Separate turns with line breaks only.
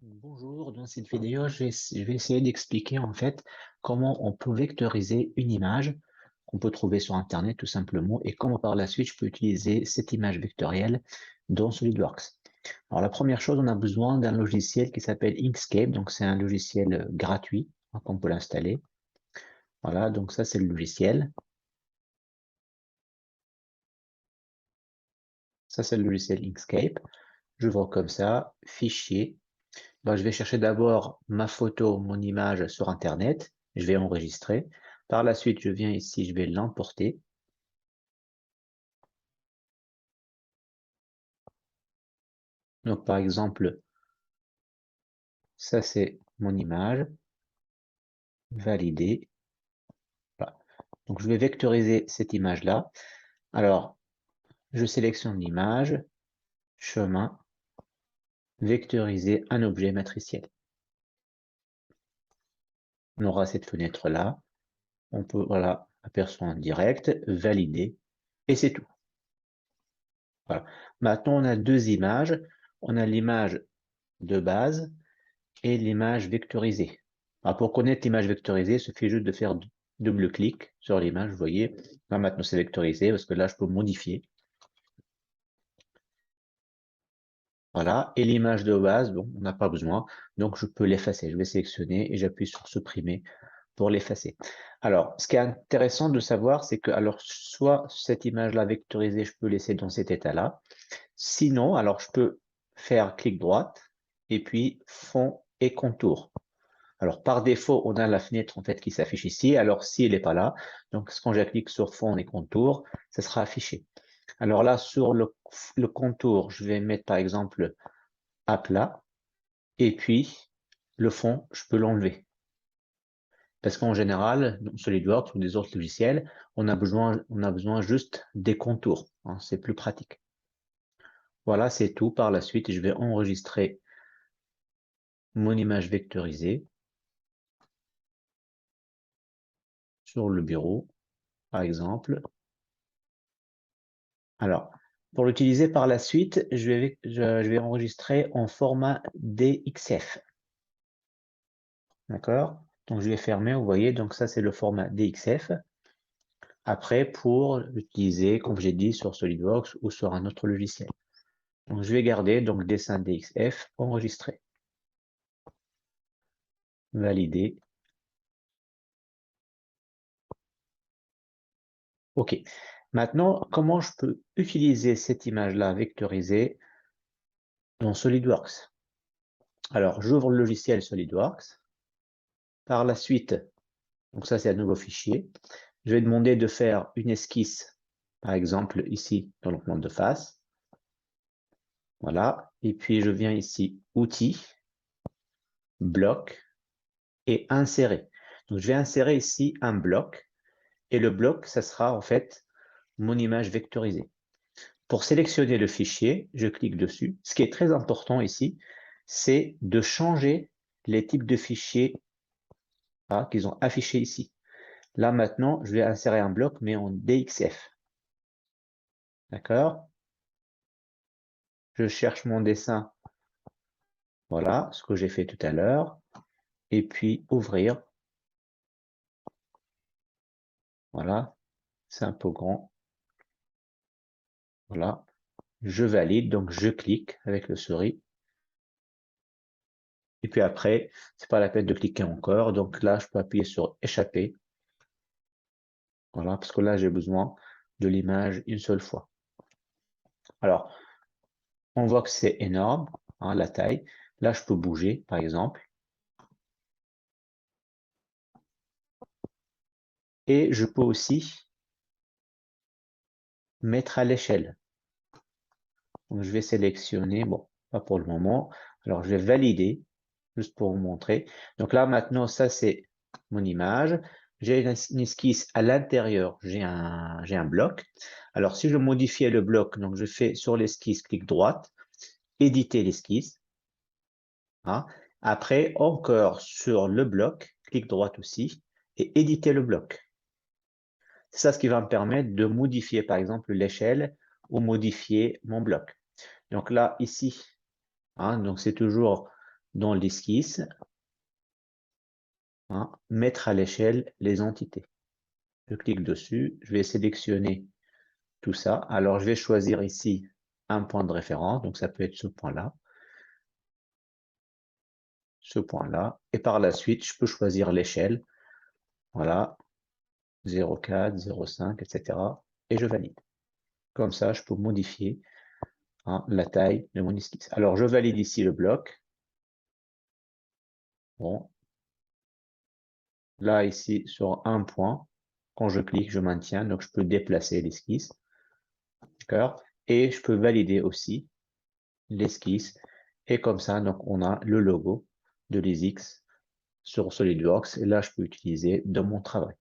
Bonjour, dans cette vidéo, je vais essayer d'expliquer en fait comment on peut vectoriser une image qu'on peut trouver sur Internet tout simplement et comment par la suite je peux utiliser cette image vectorielle dans SolidWorks. Alors la première chose, on a besoin d'un logiciel qui s'appelle Inkscape, donc c'est un logiciel gratuit qu'on peut l'installer. Voilà, donc ça c'est le logiciel. Ça c'est le logiciel Inkscape. J'ouvre comme ça, fichier. Je vais chercher d'abord ma photo, mon image sur Internet. Je vais enregistrer. Par la suite, je viens ici, je vais l'emporter. Donc, par exemple, ça, c'est mon image. Valider. Voilà. Donc, je vais vectoriser cette image-là. Alors, je sélectionne l'image, chemin, vectoriser un objet matriciel. On aura cette fenêtre-là. On peut, voilà, aperçoit en direct, valider, et c'est tout. Voilà. Maintenant, on a deux images. On a l'image de base et l'image vectorisée. Alors, pour connaître l'image vectorisée, il suffit juste de faire double-clic sur l'image. Vous voyez, là maintenant c'est vectorisé parce que là je peux modifier. Voilà, et l'image de base, bon, on n'a pas besoin, donc je peux l'effacer. Je vais sélectionner et j'appuie sur supprimer pour l'effacer. Alors, ce qui est intéressant de savoir, c'est que alors soit cette image-là vectorisée, je peux laisser dans cet état-là. Sinon, alors je peux faire clic droite et puis fond et contour. Alors, par défaut, on a la fenêtre en fait qui s'affiche ici. Alors, si elle n'est pas là, donc quand je clique sur fond et contour, ça sera affiché. Alors là, sur le contour, je vais mettre par exemple à plat. Et puis, le fond, je peux l'enlever. Parce qu'en général, dans SolidWorks ou des autres logiciels, on a besoin juste des contours. Hein, c'est plus pratique. Voilà, c'est tout. Par la suite, je vais enregistrer mon image vectorisée sur le bureau, par exemple. Alors, pour l'utiliser par la suite, je vais enregistrer en format DXF. D'accord? Donc, je vais fermer, vous voyez, donc ça, c'est le format DXF. Après, pour l'utiliser, comme j'ai dit, sur SolidWorks ou sur un autre logiciel. Donc, je vais garder donc dessin DXF enregistré. Valider. OK. Maintenant, comment je peux utiliser cette image-là vectorisée dans SolidWorks? Alors, j'ouvre le logiciel SolidWorks. Par la suite, donc ça, c'est un nouveau fichier. Je vais demander de faire une esquisse, par exemple, ici, dans le plan de face. Voilà. Et puis, je viens ici, outils, bloc et insérer. Donc, je vais insérer ici un bloc. Et le bloc, ça sera en fait mon image vectorisée. Pour sélectionner le fichier, je clique dessus. Ce qui est très important ici, c'est de changer les types de fichiers qu'ils ont affichés ici. Là, maintenant, je vais insérer un bloc, mais en DXF. D'accord? Je cherche mon dessin. Voilà, ce que j'ai fait tout à l'heure. Et puis, ouvrir. Voilà, c'est un peu grand. Voilà, je valide, donc je clique avec le souris. Et puis après, c'est pas la peine de cliquer encore. Donc là, je peux appuyer sur échapper. Voilà, parce que là, j'ai besoin de l'image une seule fois. Alors, on voit que c'est énorme, hein, la taille. Là, je peux bouger, par exemple. Et je peux aussi mettre à l'échelle. Donc, je vais sélectionner, bon, pas pour le moment. Alors, je vais valider, juste pour vous montrer. Donc là, maintenant, ça, c'est mon image. J'ai une esquisse à l'intérieur, j'ai un bloc. Alors, si je modifiais le bloc, donc je fais sur l'esquisse, clic droite, éditer l'esquisse. Hein. Après, encore sur le bloc, clic droite aussi, et éditer le bloc. C'est ça ce qui va me permettre de modifier, par exemple, l'échelle ou modifier mon bloc. Donc là, ici, hein, donc c'est toujours dans l'esquisse, hein, mettre à l'échelle les entités. Je clique dessus, je vais sélectionner tout ça. Alors, je vais choisir ici un point de référence, donc ça peut être ce point-là, et par la suite, je peux choisir l'échelle, voilà, 0,4, 0,5, etc. Et je valide. Comme ça, je peux modifier, hein, la taille de mon esquisse. Alors, je valide ici le bloc. Bon, là, ici, sur un point, quand je clique, je maintiens, donc je peux déplacer l'esquisse. D'accord? Et je peux valider aussi l'esquisse. Et comme ça, donc, on a le logo de l'EasyX sur SolidWorks. Et là, je peux utiliser dans mon travail.